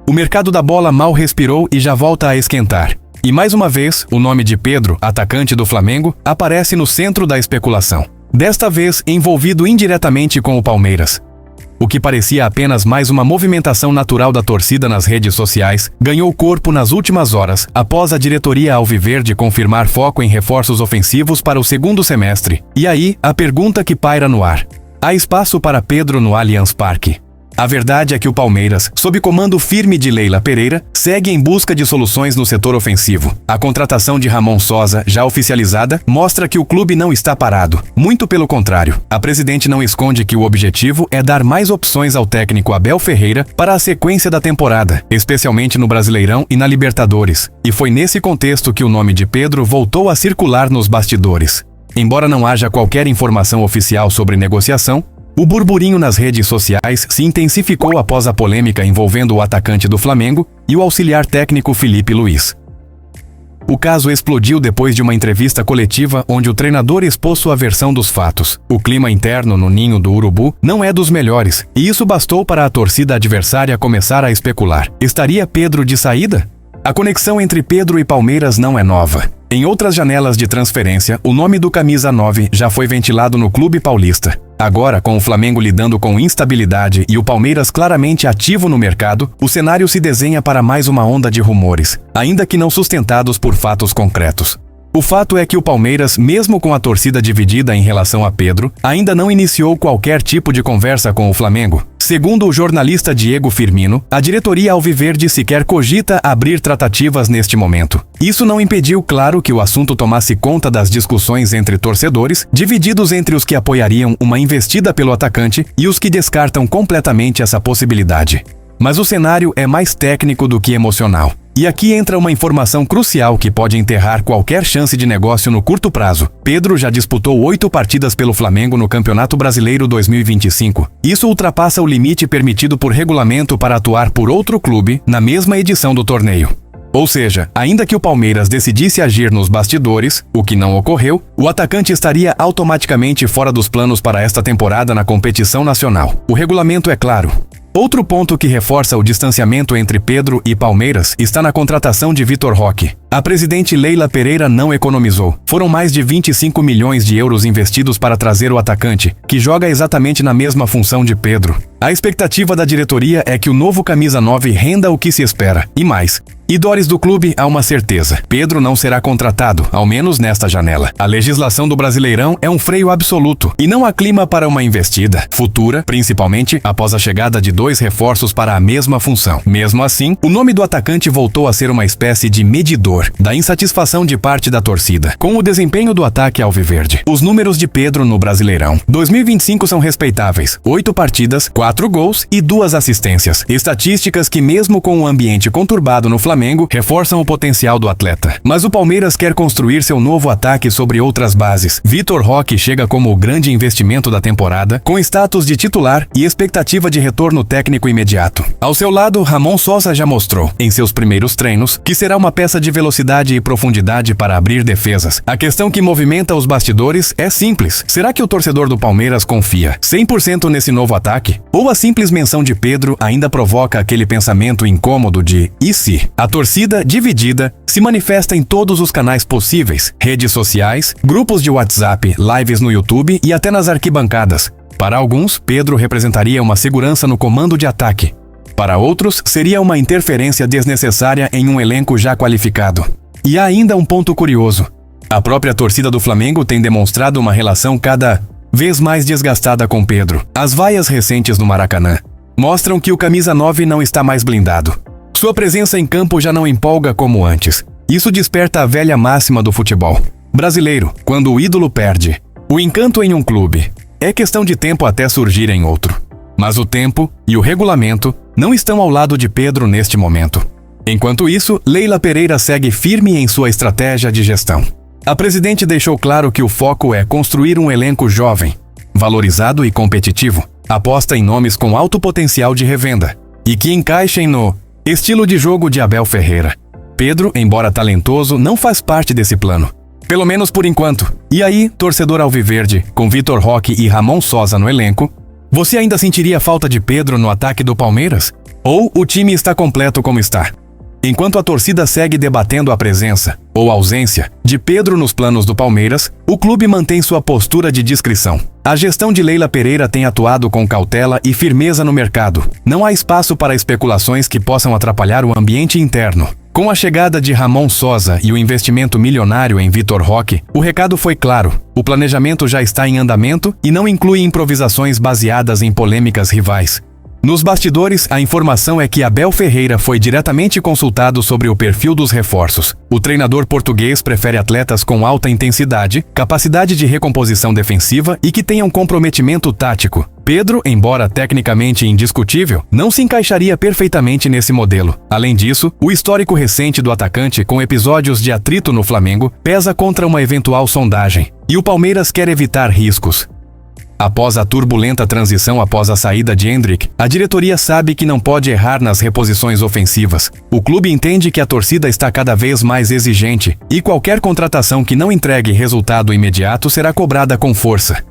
O mercado da bola mal respirou e já volta a esquentar. E mais uma vez, o nome de Pedro, atacante do Flamengo, aparece no centro da especulação. Desta vez, envolvido indiretamente com o Palmeiras. O que parecia apenas mais uma movimentação natural da torcida nas redes sociais, ganhou corpo nas últimas horas, após a diretoria alviverde confirmar foco em reforços ofensivos para o segundo semestre. E aí, a pergunta que paira no ar. Há espaço para Pedro no Allianz Parque? A verdade é que o Palmeiras, sob comando firme de Leila Pereira, segue em busca de soluções no setor ofensivo. A contratação de Ramon Sosa, já oficializada, mostra que o clube não está parado. Muito pelo contrário, a presidente não esconde que o objetivo é dar mais opções ao técnico Abel Ferreira para a sequência da temporada, especialmente no Brasileirão e na Libertadores. E foi nesse contexto que o nome de Pedro voltou a circular nos bastidores. Embora não haja qualquer informação oficial sobre negociação, o burburinho nas redes sociais se intensificou após a polêmica envolvendo o atacante do Flamengo e o auxiliar técnico Felipe Luiz. O caso explodiu depois de uma entrevista coletiva onde o treinador expôs sua versão dos fatos. O clima interno no ninho do Urubu não é dos melhores, e isso bastou para a torcida adversária começar a especular. Estaria Pedro de saída? A conexão entre Pedro e Palmeiras não é nova. Em outras janelas de transferência, o nome do camisa 9 já foi ventilado no clube paulista. Agora, com o Flamengo lidando com instabilidade e o Palmeiras claramente ativo no mercado, o cenário se desenha para mais uma onda de rumores, ainda que não sustentados por fatos concretos. O fato é que o Palmeiras, mesmo com a torcida dividida em relação a Pedro, ainda não iniciou qualquer tipo de conversa com o Flamengo. Segundo o jornalista Diego Firmino, a diretoria alviverde sequer cogita abrir tratativas neste momento. Isso não impediu, claro, que o assunto tomasse conta das discussões entre torcedores, divididos entre os que apoiariam uma investida pelo atacante e os que descartam completamente essa possibilidade. Mas o cenário é mais técnico do que emocional. E aqui entra uma informação crucial que pode enterrar qualquer chance de negócio no curto prazo. Pedro já disputou 8 partidas pelo Flamengo no Campeonato Brasileiro 2025. Isso ultrapassa o limite permitido por regulamento para atuar por outro clube na mesma edição do torneio. Ou seja, ainda que o Palmeiras decidisse agir nos bastidores, o que não ocorreu, o atacante estaria automaticamente fora dos planos para esta temporada na competição nacional. O regulamento é claro. Outro ponto que reforça o distanciamento entre Pedro e Palmeiras está na contratação de Vitor Roque. A presidente Leila Pereira não economizou. Foram mais de 25 milhões de euros investidos para trazer o atacante, que joga exatamente na mesma função de Pedro. A expectativa da diretoria é que o novo camisa 9 renda o que se espera, e mais. Idores do clube há uma certeza: Pedro não será contratado, ao menos nesta janela. A legislação do Brasileirão é um freio absoluto, e não há clima para uma investida futura, principalmente após a chegada de 2 reforços para a mesma função. Mesmo assim, o nome do atacante voltou a ser uma espécie de medidor da insatisfação de parte da torcida com o desempenho do ataque alviverde. Os números de Pedro no Brasileirão 2025 são respeitáveis: 8 partidas, 4 gols e 2 assistências. Estatísticas que, mesmo com o ambiente conturbado no Flamengo, reforçam o potencial do atleta. Mas o Palmeiras quer construir seu novo ataque sobre outras bases. Vitor Roque chega como o grande investimento da temporada, com status de titular e expectativa de retorno técnico imediato. Ao seu lado, Ramon Sosa já mostrou, em seus primeiros treinos, que será uma peça de velocidade e profundidade para abrir defesas. A questão que movimenta os bastidores é simples: será que o torcedor do Palmeiras confia 100% nesse novo ataque? Ou a simples menção de Pedro ainda provoca aquele pensamento incômodo de "e se?". A torcida, dividida, se manifesta em todos os canais possíveis: redes sociais, grupos de WhatsApp, lives no YouTube e até nas arquibancadas. Para alguns, Pedro representaria uma segurança no comando de ataque. Para outros, seria uma interferência desnecessária em um elenco já qualificado. E há ainda um ponto curioso: a própria torcida do Flamengo tem demonstrado uma relação cada vez mais desgastada com Pedro. As vaias recentes no Maracanã mostram que o camisa 9 não está mais blindado. Sua presença em campo já não empolga como antes. Isso desperta a velha máxima do futebol brasileiro: quando o ídolo perde o encanto em um clube, é questão de tempo até surgir em outro. Mas o tempo e o regulamento não estão ao lado de Pedro neste momento. Enquanto isso, Leila Pereira segue firme em sua estratégia de gestão. A presidente deixou claro que o foco é construir um elenco jovem, valorizado e competitivo. Aposta em nomes com alto potencial de revenda e que encaixem no estilo de jogo de Abel Ferreira. Pedro, embora talentoso, não faz parte desse plano. Pelo menos por enquanto. E aí, torcedor alviverde, com Vitor Roque e Ramon Sosa no elenco, você ainda sentiria falta de Pedro no ataque do Palmeiras? ou o time está completo como está. Enquanto a torcida segue debatendo a presença, ou ausência, de Pedro nos planos do Palmeiras, o clube mantém sua postura de discrição. A gestão de Leila Pereira tem atuado com cautela e firmeza no mercado. Não há espaço para especulações que possam atrapalhar o ambiente interno. Com a chegada de Ramon Sosa e o investimento milionário em Vitor Roque, o recado foi claro. O planejamento já está em andamento e não inclui improvisações baseadas em polêmicas rivais. Nos bastidores, a informação é que Abel Ferreira foi diretamente consultado sobre o perfil dos reforços. O treinador português prefere atletas com alta intensidade, capacidade de recomposição defensiva e que tenham comprometimento tático. Pedro, embora tecnicamente indiscutível, não se encaixaria perfeitamente nesse modelo. Além disso, o histórico recente do atacante, com episódios de atrito no Flamengo, pesa contra uma eventual sondagem. E o Palmeiras quer evitar riscos. Após a turbulenta transição após a saída de Endrick, a diretoria sabe que não pode errar nas reposições ofensivas. O clube entende que a torcida está cada vez mais exigente e qualquer contratação que não entregue resultado imediato será cobrada com força.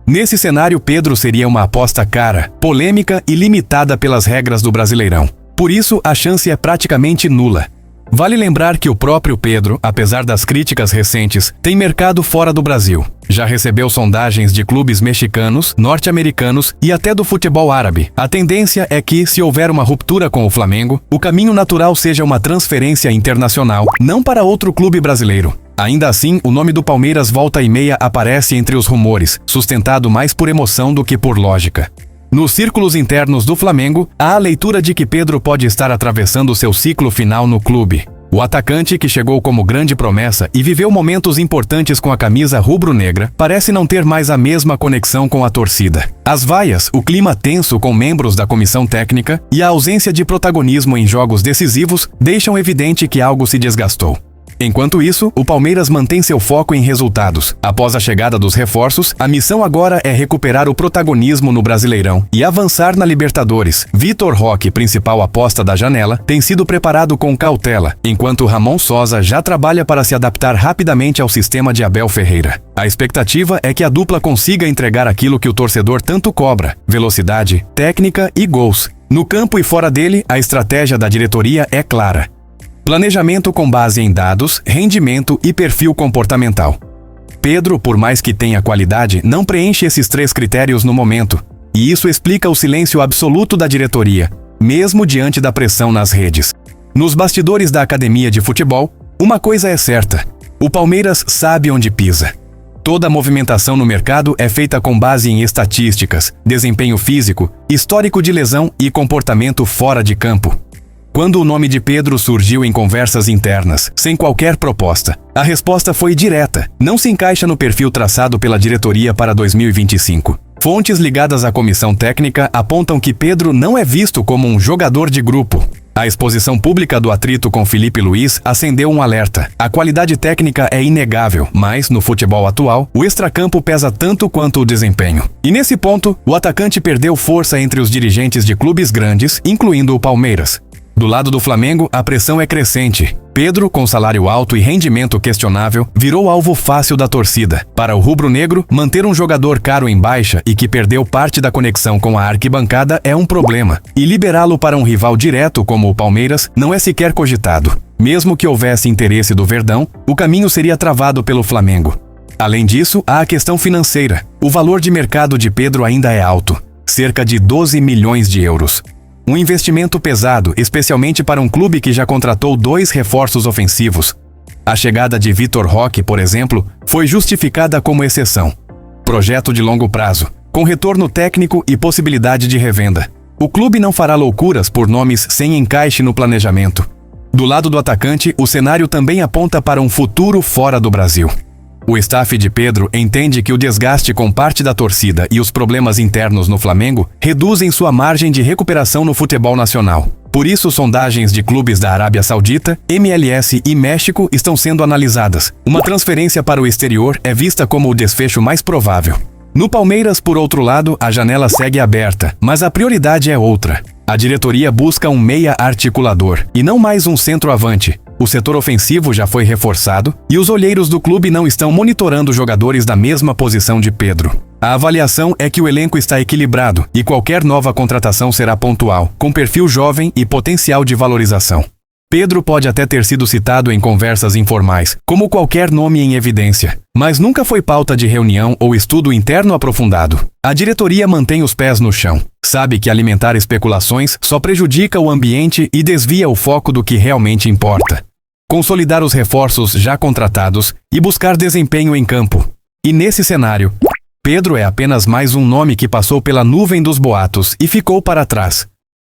Nesse cenário, Pedro seria uma aposta cara, polêmica e limitada pelas regras do Brasileirão. Por isso, a chance é praticamente nula. Vale lembrar que o próprio Pedro, apesar das críticas recentes, tem mercado fora do Brasil. Já recebeu sondagens de clubes mexicanos, norte-americanos e até do futebol árabe. A tendência é que, se houver uma ruptura com o Flamengo, o caminho natural seja uma transferência internacional, não para outro clube brasileiro. Ainda assim, o nome do Palmeiras volta e meia aparece entre os rumores, sustentado mais por emoção do que por lógica. Nos círculos internos do Flamengo, há a leitura de que Pedro pode estar atravessando seu ciclo final no clube. O atacante, que chegou como grande promessa e viveu momentos importantes com a camisa rubro-negra, parece não ter mais a mesma conexão com a torcida. As vaias, o clima tenso com membros da comissão técnica e a ausência de protagonismo em jogos decisivos deixam evidente que algo se desgastou. Enquanto isso, o Palmeiras mantém seu foco em resultados. Após a chegada dos reforços, a missão agora é recuperar o protagonismo no Brasileirão e avançar na Libertadores. Vitor Roque, principal aposta da janela, tem sido preparado com cautela, enquanto Ramon Sosa já trabalha para se adaptar rapidamente ao sistema de Abel Ferreira. A expectativa é que a dupla consiga entregar aquilo que o torcedor tanto cobra: velocidade, técnica e gols. No campo e fora dele, a estratégia da diretoria é clara. Planejamento com base em dados, rendimento e perfil comportamental. Pedro, por mais que tenha qualidade, não preenche esses 3 critérios no momento. E isso explica o silêncio absoluto da diretoria, mesmo diante da pressão nas redes. Nos bastidores da academia de futebol, uma coisa é certa: o Palmeiras sabe onde pisa. Toda a movimentação no mercado é feita com base em estatísticas, desempenho físico, histórico de lesão e comportamento fora de campo. Quando o nome de Pedro surgiu em conversas internas, sem qualquer proposta, a resposta foi direta: não se encaixa no perfil traçado pela diretoria para 2025. Fontes ligadas à comissão técnica apontam que Pedro não é visto como um jogador de grupo. A exposição pública do atrito com Felipe Luiz acendeu um alerta. A qualidade técnica é inegável, mas, no futebol atual, o extracampo pesa tanto quanto o desempenho. E nesse ponto, o atacante perdeu força entre os dirigentes de clubes grandes, incluindo o Palmeiras. Do lado do Flamengo, a pressão é crescente. Pedro, com salário alto e rendimento questionável, virou alvo fácil da torcida. Para o rubro-negro, manter um jogador caro em baixa e que perdeu parte da conexão com a arquibancada é um problema. E liberá-lo para um rival direto como o Palmeiras não é sequer cogitado. Mesmo que houvesse interesse do Verdão, o caminho seria travado pelo Flamengo. Além disso, há a questão financeira. O valor de mercado de Pedro ainda é alto, cerca de 12 milhões de euros. Um investimento pesado, especialmente para um clube que já contratou 2 reforços ofensivos. A chegada de Vitor Roque, por exemplo, foi justificada como exceção. Projeto de longo prazo, com retorno técnico e possibilidade de revenda. O clube não fará loucuras por nomes sem encaixe no planejamento. Do lado do atacante, o cenário também aponta para um futuro fora do Brasil. O staff de Pedro entende que o desgaste com parte da torcida e os problemas internos no Flamengo reduzem sua margem de recuperação no futebol nacional. Por isso, sondagens de clubes da Arábia Saudita, MLS e México estão sendo analisadas. Uma transferência para o exterior é vista como o desfecho mais provável. No Palmeiras, por outro lado, a janela segue aberta, mas a prioridade é outra. A diretoria busca um meia articulador, e não mais um centroavante. O setor ofensivo já foi reforçado, e os olheiros do clube não estão monitorando jogadores da mesma posição de Pedro. A avaliação é que o elenco está equilibrado e qualquer nova contratação será pontual, com perfil jovem e potencial de valorização. Pedro pode até ter sido citado em conversas informais, como qualquer nome em evidência, mas nunca foi pauta de reunião ou estudo interno aprofundado. A diretoria mantém os pés no chão. Sabe que alimentar especulações só prejudica o ambiente e desvia o foco do que realmente importa. Consolidar os reforços já contratados e buscar desempenho em campo. E nesse cenário, Pedro é apenas mais um nome que passou pela nuvem dos boatos e ficou para trás.